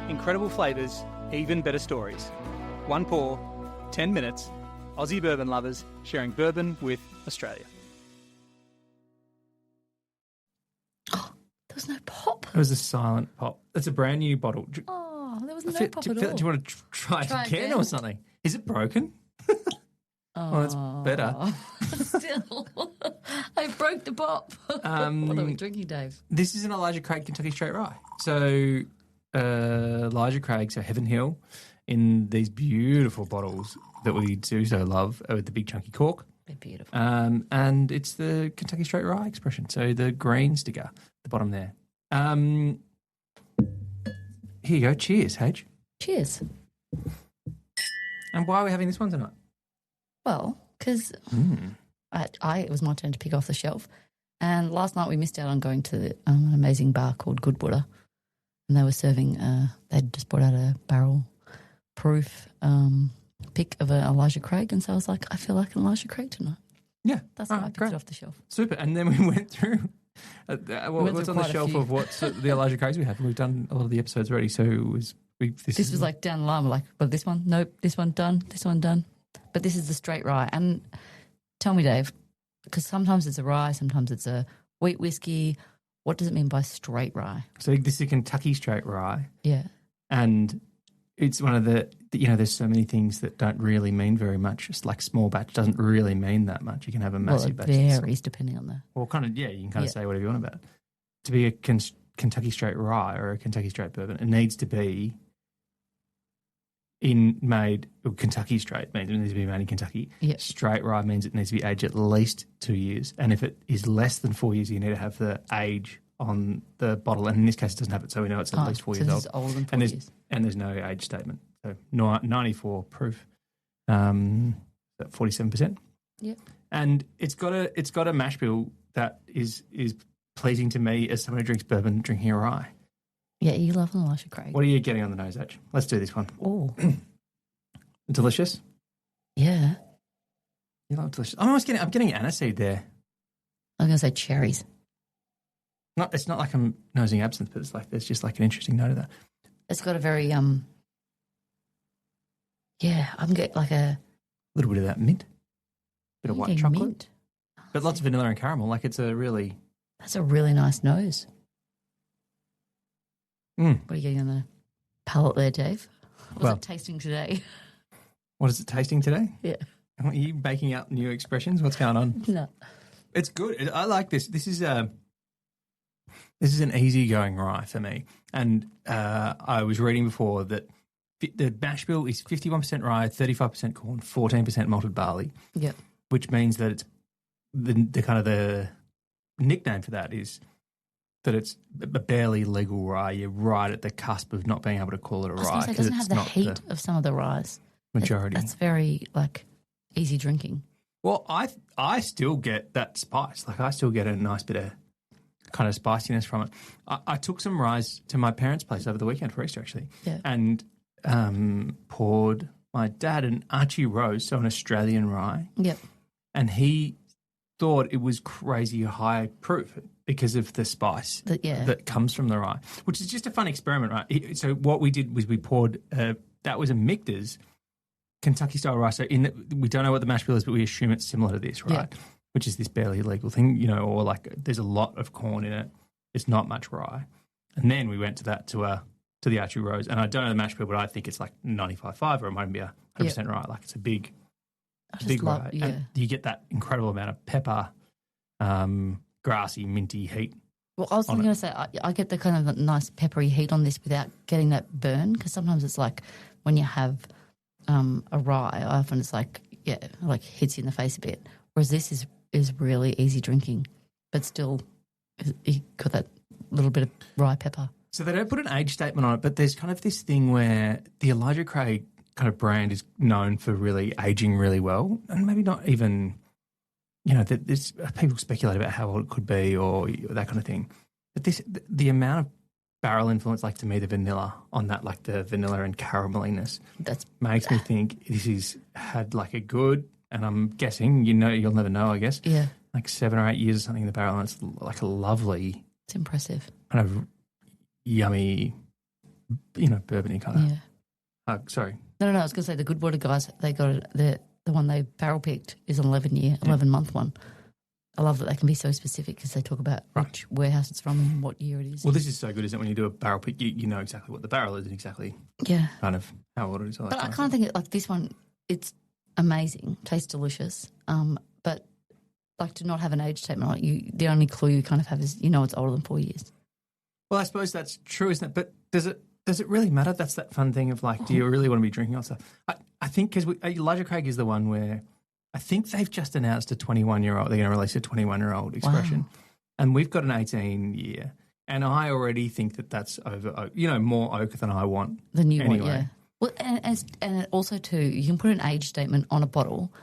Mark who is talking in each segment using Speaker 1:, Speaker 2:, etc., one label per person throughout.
Speaker 1: Incredible flavours, even better stories. One pour, 10 minutes. Aussie bourbon lovers sharing bourbon with Australia.
Speaker 2: Oh, there was no pop.
Speaker 3: It was a silent pop. It's a brand new bottle.
Speaker 2: Oh, there was no pop at all.
Speaker 3: Do you want to try it again or something? Is it broken? Well, that's better.
Speaker 2: Still, I broke the pop. What are we drinking, Dave?
Speaker 3: This is an Elijah Craig Kentucky Straight Rye. So Elijah Craig, so Heaven Hill, in these beautiful bottles that we do so love with the big chunky cork.
Speaker 2: They're beautiful.
Speaker 3: And it's the Kentucky Straight Rye expression. So the green sticker, the bottom there. Here you go. Cheers, H.
Speaker 2: Cheers.
Speaker 3: And why are we having this one tonight?
Speaker 2: Well, because it was my turn to pick off the shelf. And last night we missed out on going to an amazing bar called Goodwater. And they were serving, they'd just brought out a barrel proof pick of an Elijah Craig. And so I was like, I feel like an Elijah Craig tonight.
Speaker 3: Yeah.
Speaker 2: That's why I picked it off the shelf.
Speaker 3: Super. And then we went through what's on the shelf of what's the Elijah Craigs we have. And we've done a lot of the episodes already. So it was... This was
Speaker 2: like down the line. We're like, well, this one, nope, this one done, this one done. But this is the straight rye. And tell me, Dave, because sometimes it's a rye, sometimes it's a wheat whiskey. What does it mean by straight rye?
Speaker 3: So this is a Kentucky straight rye.
Speaker 2: Yeah.
Speaker 3: And it's one of the there's so many things that don't really mean very much. Just like small batch doesn't really mean that much. You can have a massive batch.
Speaker 2: It varies depending on the...
Speaker 3: Well, you can say whatever you want about it. To be a Kentucky straight rye or a Kentucky straight bourbon, it needs to be Kentucky straight means it needs to be made in Kentucky.
Speaker 2: Yep.
Speaker 3: Straight rye means it needs to be aged at least 2 years. And if it is less than 4 years, you need to have the age on the bottle. And in this case, it doesn't have it, so we know it's at least 4 years old.
Speaker 2: It's older than 4 years.
Speaker 3: And there's no age statement. So 94 proof, 47%.
Speaker 2: Yep.
Speaker 3: And it's got a mash bill that is pleasing to me as someone who drinks bourbon drinking a rye.
Speaker 2: Yeah, you love an Elijah Craig.
Speaker 3: What are you getting on the nose, H? Let's do this one.
Speaker 2: Oh.
Speaker 3: Delicious?
Speaker 2: Yeah.
Speaker 3: You love delicious. I'm getting aniseed there.
Speaker 2: I was going to say cherries.
Speaker 3: It's not like I'm nosing absinthe, but it's like there's just like an interesting note of that.
Speaker 2: It's got a very, I'm getting like a
Speaker 3: little bit of that mint, bit of white chocolate,
Speaker 2: mint.
Speaker 3: But lots of vanilla and caramel. Like it's a really...
Speaker 2: That's a really nice nose. What are you getting on the palate there, Dave? What's it tasting today?
Speaker 3: What is it tasting today?
Speaker 2: Yeah.
Speaker 3: Are you baking out new expressions? What's going on?
Speaker 2: No.
Speaker 3: It's good. I like this. This is an easygoing rye for me. And I was reading before that the mash bill is 51% rye, 35% corn, 14% malted barley.
Speaker 2: Yeah.
Speaker 3: Which means that it's the kind of the nickname for that is that it's a barely legal rye. You're right at the cusp of not being able to call it a rye.
Speaker 2: It doesn't have the heat of some of the ryes.
Speaker 3: Majority.
Speaker 2: That's very, easy drinking.
Speaker 3: Well, I still get that spice. Like I still get a nice bit of kind of spiciness from it. I took some ryes to my parents' place over the weekend for Easter, actually, and poured my dad an Archie Rose, so an Australian rye.
Speaker 2: Yep.
Speaker 3: And he thought it was crazy high proof because of the spice that comes from the rye, which is just a fun experiment, right? So what we did was we poured, that was a Michter's Kentucky-style rye. So we don't know what the mash bill is, but we assume it's similar to this, right? Yeah. Which is this barely legal thing, or like there's a lot of corn in it. It's not much rye. And then we went to the Archie Rose, and I don't know the mash bill, but I think it's like 95.5 or it might be 100% rye. Like it's a big rye.
Speaker 2: Yeah.
Speaker 3: And you get that incredible amount of pepper, grassy, minty heat.
Speaker 2: Well, I was going to say, I get the kind of nice peppery heat on this without getting that burn, because sometimes it's like when you have a rye, often it's like hits you in the face a bit. Whereas this is really easy drinking, but still you got that little bit of rye pepper.
Speaker 3: So they don't put an age statement on it, but there's kind of this thing where the Elijah Craig kind of brand is known for really aging really well, and maybe not even, there's people speculate about how old it could be or that kind of thing. But the amount of barrel influence, like to me, the vanilla on that, like the vanilla and carameliness, makes me think this has had like a good, and I'm guessing, you'll never know, I guess.
Speaker 2: Yeah.
Speaker 3: Like 7 or 8 years or something in the barrel, and it's like a lovely.
Speaker 2: It's impressive.
Speaker 3: Kind of yummy bourbon-y kind of. Sorry.
Speaker 2: No, I was going to say the Goodwater guys, they got the one they barrel picked is an 11-month one. I love that they can be so specific because they talk about which warehouse it's from and what year it is.
Speaker 3: Well, this is so good, isn't it? When you do a barrel pick, you know exactly what the barrel is and exactly kind of how old it is.
Speaker 2: But I kind of think like this one, it's amazing, tastes delicious. But like to not have an age statement, like the only clue you kind of have is it's older than 4 years.
Speaker 3: Well, I suppose that's true, isn't it? But does it really matter? That's that fun thing of like, do you really want to be drinking all stuff? I think because Elijah Craig is the one where I think they've just announced a 21-year-old. They're going to release a 21-year-old expression. Wow. And we've got an 18-year. And I already think that that's over, more oak than I want.
Speaker 2: The new
Speaker 3: anyway.
Speaker 2: one, yeah. Well, and also too, you can put an age statement on a bottle,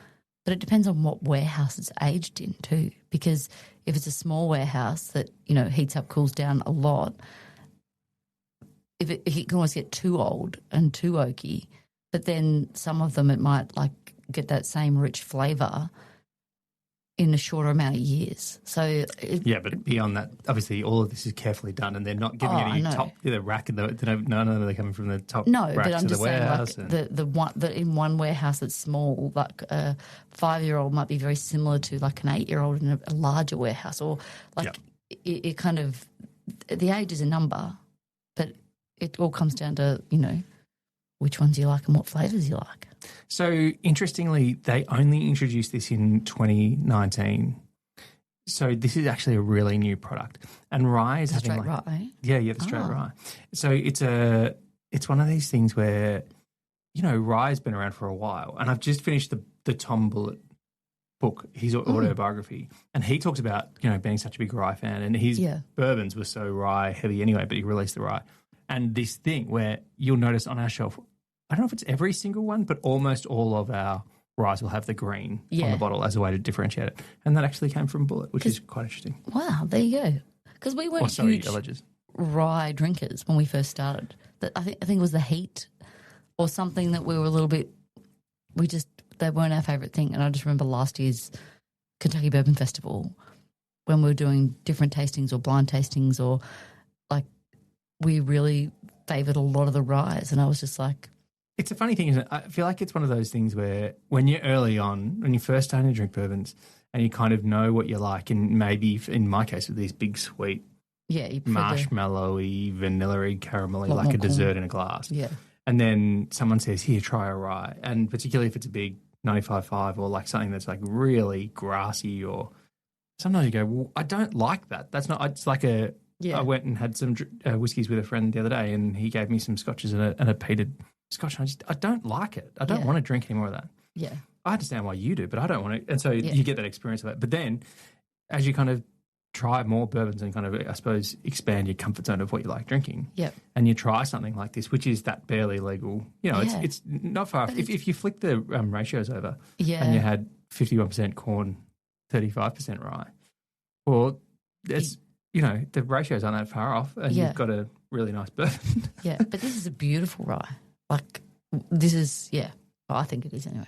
Speaker 2: but it depends on what warehouse it's aged in too. Because if it's a small warehouse that, heats up, cools down a lot, it can almost get too old and too oaky. But then some of them it might like get that same rich flavour in a shorter amount of years. So
Speaker 3: but beyond that, obviously all of this is carefully done, and they're not giving any top rack. None of them are coming from the top.
Speaker 2: No,
Speaker 3: racks
Speaker 2: but I'm
Speaker 3: of
Speaker 2: just
Speaker 3: the
Speaker 2: saying, like the in one warehouse that's small, like a 5-year-old might be very similar to like an 8-year-old in a larger warehouse, or like it kind of the age is a number, but it all comes down to which ones you like and what flavours you like.
Speaker 3: So, interestingly, they only introduced this in 2019. So, this is actually a really new product. And rye is having
Speaker 2: straight rye?
Speaker 3: Yeah, the straight rye. So, it's one of these things where, rye's been around for a while. And I've just finished the Tom Bullitt book, his autobiography. And he talks about, being such a big rye fan. And his bourbons were so rye heavy anyway, but he released the rye. And this thing where you'll notice on our shelf, I don't know if it's every single one, but almost all of our ryes will have the green on the bottle as a way to differentiate it. And that actually came from Bullitt, which is quite interesting.
Speaker 2: Wow, there you go. Because we weren't huge rye drinkers when we first started. I think it was the heat or something that we were a little bit – they weren't our favourite thing. And I just remember last year's Kentucky Bourbon Festival when we were doing different tastings or blind tastings or like we really favoured a lot of the ryes, and I was just like –
Speaker 3: it's a funny thing, isn't it? I feel like it's one of those things where when you're early on, when you're first starting to drink bourbons and you kind of know what you like, and maybe in my case with these big sweet, marshmallowy, vanilla-y, caramelly, like a dessert in a glass.
Speaker 2: Yeah.
Speaker 3: And then someone says, here, try a rye. And particularly if it's a big 95.5 or like something that's like really grassy, or sometimes you go, well, I don't like that. That's not, it's like a, I went and had some whiskies with a friend the other day and he gave me some scotches and a peated Scotch, I don't like it. I don't want to drink any more of that.
Speaker 2: Yeah.
Speaker 3: I understand why you do, but I don't want to. And so you get that experience of it. But then as you kind of try more bourbons and kind of, I suppose, expand your comfort zone of what you like drinking, and you try something like this, which is that barely legal, it's not far off. If you flick the ratios over and you had 51% corn, 35% rye, well, it's, the ratios aren't that far off and you've got a really nice bourbon.
Speaker 2: Yeah, but this is a beautiful rye. Like, this is, I think it is anyway.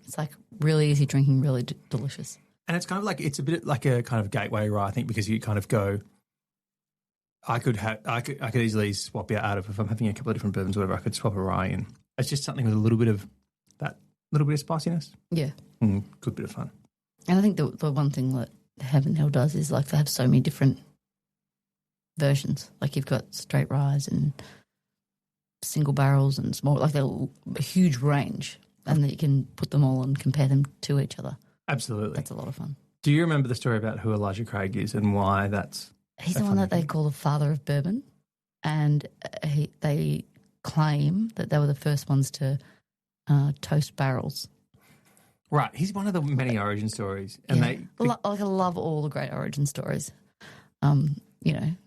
Speaker 2: It's like really easy drinking, really delicious.
Speaker 3: And it's kind of like, it's a bit like a kind of gateway rye, I think, because you kind of go, I could easily swap out of, if I'm having a couple of different bourbons or whatever, I could swap a rye in. It's just something with a little bit of that, little bit of spiciness.
Speaker 2: Yeah.
Speaker 3: Good bit of fun.
Speaker 2: And I think the one thing that Heaven Hill does is like they have so many different versions. Like you've got straight ryes and single barrels and small, like they're a huge range, and that you can put them all and compare them to each other.
Speaker 3: Absolutely.
Speaker 2: That's a lot of fun.
Speaker 3: Do you remember the story about who Elijah Craig is and why that's...
Speaker 2: He's the one that they call the father of bourbon, and they claim that they were the first ones to toast barrels.
Speaker 3: Right. He's one of the many origin stories. And I
Speaker 2: love all the great origin stories.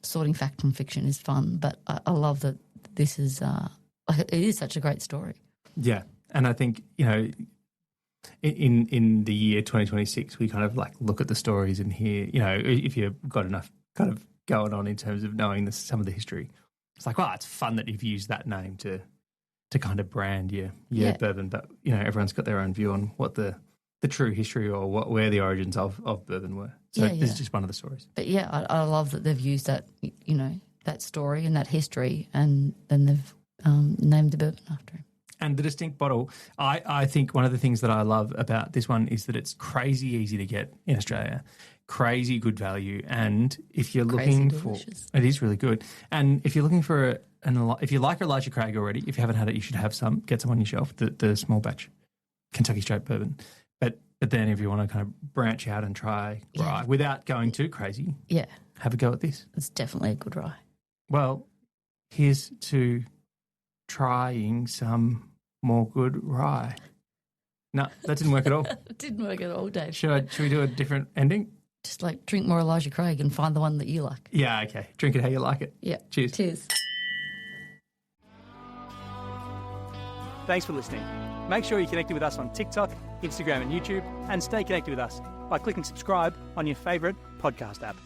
Speaker 2: Sorting fact from fiction is fun, but I love that this is it is such a great story.
Speaker 3: Yeah, and I think in the year 2026, we kind of like look at the stories and hear, if you've got enough kind of going on in terms of knowing some of the history, it's like, it's fun that you've used that name to kind of brand your bourbon, but everyone's got their own view on what the true history or where the origins of bourbon were. So this is just one of the stories.
Speaker 2: But I love that they've used that, that story and that history, and then they've named the bourbon after him.
Speaker 3: And the distinct bottle, I think one of the things that I love about this one is that it's crazy easy to get in Australia, crazy good value. And if you're looking for, it is really good. And if you're looking for if you like Elijah Craig already, if you haven't had it, you should have some. Get some on your shelf. The small batch Kentucky Straight Bourbon. But then if you want to kind of branch out and try rye without going too crazy, have a go at this.
Speaker 2: It's definitely a good rye.
Speaker 3: Well, here's to trying some more good rye. No, that didn't work at all.
Speaker 2: It didn't work at all, Dave.
Speaker 3: Should we do a different ending?
Speaker 2: Just like drink more Elijah Craig and find the one that you like.
Speaker 3: Yeah, okay. Drink it how you like it.
Speaker 2: Yeah.
Speaker 3: Cheers.
Speaker 2: Cheers.
Speaker 1: Thanks for listening. Make sure you're connected with us on TikTok, Instagram and YouTube, and stay connected with us by clicking subscribe on your favourite podcast app.